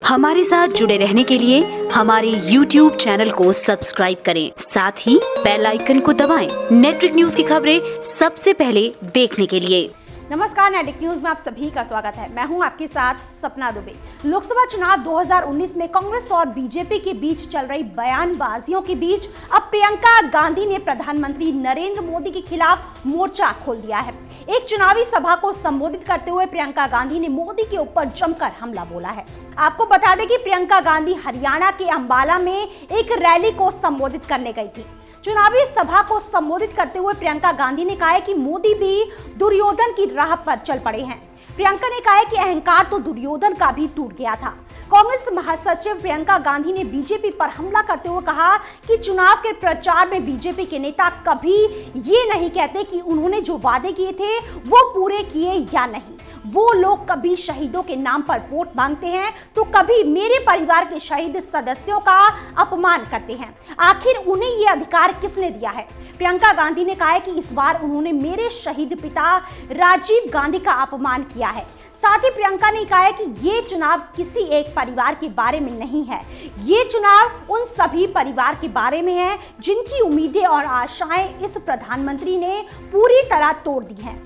हमारे साथ जुड़े रहने के लिए हमारे YouTube चैनल को सब्सक्राइब करें, साथ ही बेल आइकन को दबाएं। नेटवर्क न्यूज की खबरें सबसे पहले देखने के लिए। नमस्कार, नेटवर्क न्यूज में आप सभी का स्वागत है। मैं हूं आपके साथ सपना दुबे। लोकसभा चुनाव 2019 में कांग्रेस और बीजेपी के बीच चल रही बयानबाजियों के बीच अब प्रियंका गांधी ने प्रधानमंत्री नरेंद्र मोदी के खिलाफ मोर्चा खोल दिया है। एक चुनावी सभा को संबोधित करते हुए प्रियंका गांधी ने मोदी के ऊपर जमकर हमला बोला है। आपको बता दें कि प्रियंका गांधी हरियाणा के अंबाला में एक रैली को संबोधित करने गई थी। चुनावी सभा को संबोधित करते हुए प्रियंका गांधी ने कहा है कि मोदी भी दुर्योधन की राह पर चल पड़े हैं। प्रियंका ने कहा है कि अहंकार तो दुर्योधन का भी टूट गया था। कांग्रेस महासचिव प्रियंका गांधी ने बीजेपी पर हमला करते हुए कहा कि चुनाव के प्रचार में बीजेपी के नेता कभी ये नहीं कहते कि उन्होंने जो वादे किए थे वो पूरे किए या नहीं। वो लोग कभी शहीदों के नाम पर वोट मांगते हैं तो कभी मेरे परिवार के शहीद सदस्यों का अपमान करते हैं। आखिर उन्हें ये अधिकार किसने दिया है? प्रियंका गांधी ने कहा है कि इस बार उन्होंने मेरे शहीद पिता राजीव गांधी का अपमान किया है। साथ ही प्रियंका ने कहा है कि ये चुनाव किसी एक परिवार के बारे में नहीं है, ये चुनाव उन सभी परिवार के बारे में है जिनकी उम्मीदें और आशाएं इस प्रधानमंत्री ने पूरी तरह तोड़ दी हैं।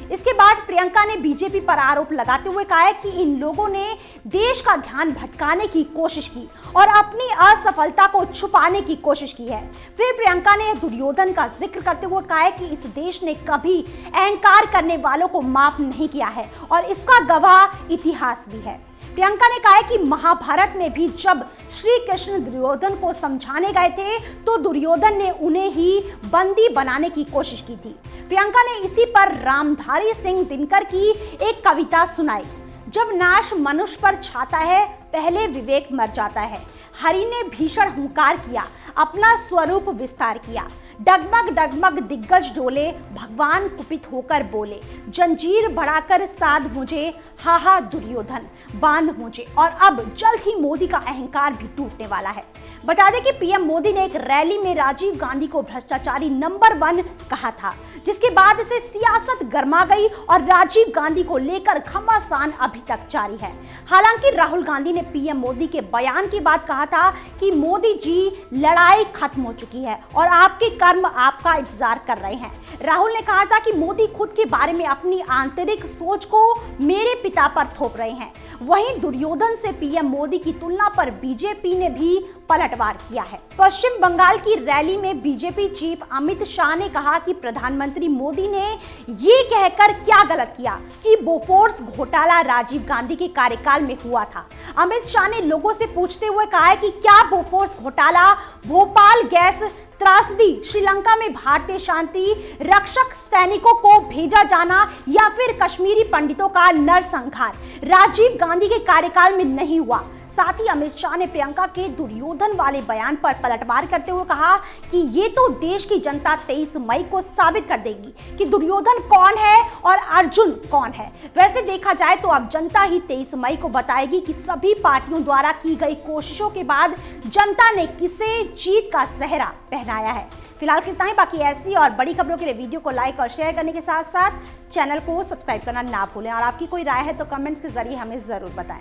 इसके बाद प्रियंका ने बीजेपी पर आरोप लगाते हुए कहा है कि इन लोगों ने देश का ध्यान भटकाने की कोशिश की और अपनी असफलता को छुपाने की कोशिश की है। फिर प्रियंका ने दुर्योधन का जिक्र करते हुए कहा है कि इस देश ने कभी अहंकार करने वालों को माफ नहीं किया है और इसका गवाह इतिहास भी है। प्रियंका ने कहा है कि महाभारत में भी जब श्री कृष्ण दुर्योधन को समझाने गए थे तो दुर्योधन ने उन्हें ही बंदी बनाने की कोशिश की थी। प्रियंका ने इसी पर रामधारी सिंह दिनकर की एक कविता सुनाई। जब नाश मनुष्य पर छाता है पहले विवेक मर जाता है। हरि ने भीषण हुंकार किया, अपना स्वरूप विस्तार किया। डगमग डगमग दिग्गज डोले, भगवान कुपित होकर बोले, जंजीर बढ़ाकर साध मुझे, हा दुर्योधन बांध मुझे। और अब जल्द ही मोदी का अहंकार भी टूटने वाला है। बता दें कि पीएम मोदी ने एक रैली में राजीव गांधी को भ्रष्टाचारी नंबर 1 कहा था, जिसके बाद से सियासत गर्मा गई और राजीव गांधी को लेकर घमासान अभी तक जारी है। हालांकि राहुल गांधी ने पीएम मोदी के बयान के बाद कहा था कि मोदी जी लड़ाई खत्म हो चुकी है और आपके कर्म आपका इंतजार कर रहे हैं। राहुल ने कहा था कि मोदी खुद के बारे में अपनी आंतरिक सोच को मेरे पिता पर थोप रहे हैं। वहीं दुर्योधन से पीएम मोदी की तुलना पर बीजेपी ने भी पलटवार किया है। पश्चिम बंगाल की रैली में बीजेपी चीफ अमित शाह ने कहा कि प्रधानमंत्री मोदी ने ये कहकर क्या गलत किया कि बोफोर्स घोटाला राजीव गांधी के कार्यकाल में हुआ था। अमित शाह ने लोगों से पूछते हुए कहा है कि क्या बोफोर्स घोटाला, भोपाल गैस त्रासदी, श्रीलंका में भारतीय शांति रक्षक सैनिकों को भेजा जाना या फिर कश्मीरी पंडितों का नरसंहार राजीव गांधी के कार्यकाल में नहीं हुआ। साथ ही अमित शाह ने प्रियंका के दुर्योधन वाले बयान पर पलटवार करते हुए कहा कि ये तो देश की जनता 23 मई को साबित कर देगी कि दुर्योधन कौन है और अर्जुन कौन है। वैसे देखा जाए तो अब जनता ही 23 मई को बताएगी कि सभी पार्टियों द्वारा की गई कोशिशों के बाद जनता ने किसे जीत का सेहरा पहनाया है। फिलहाल कितना ही, बाकी ऐसी और बड़ी खबरों के लिए वीडियो को लाइक और शेयर करने के साथ साथ चैनल को सब्सक्राइब करना ना भूलें और आपकी कोई राय है तो कमेंट्स के जरिए हमें जरूर बताएं।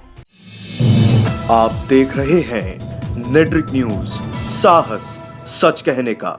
आप देख रहे हैं नेटवर्क न्यूज, साहस सच कहने का।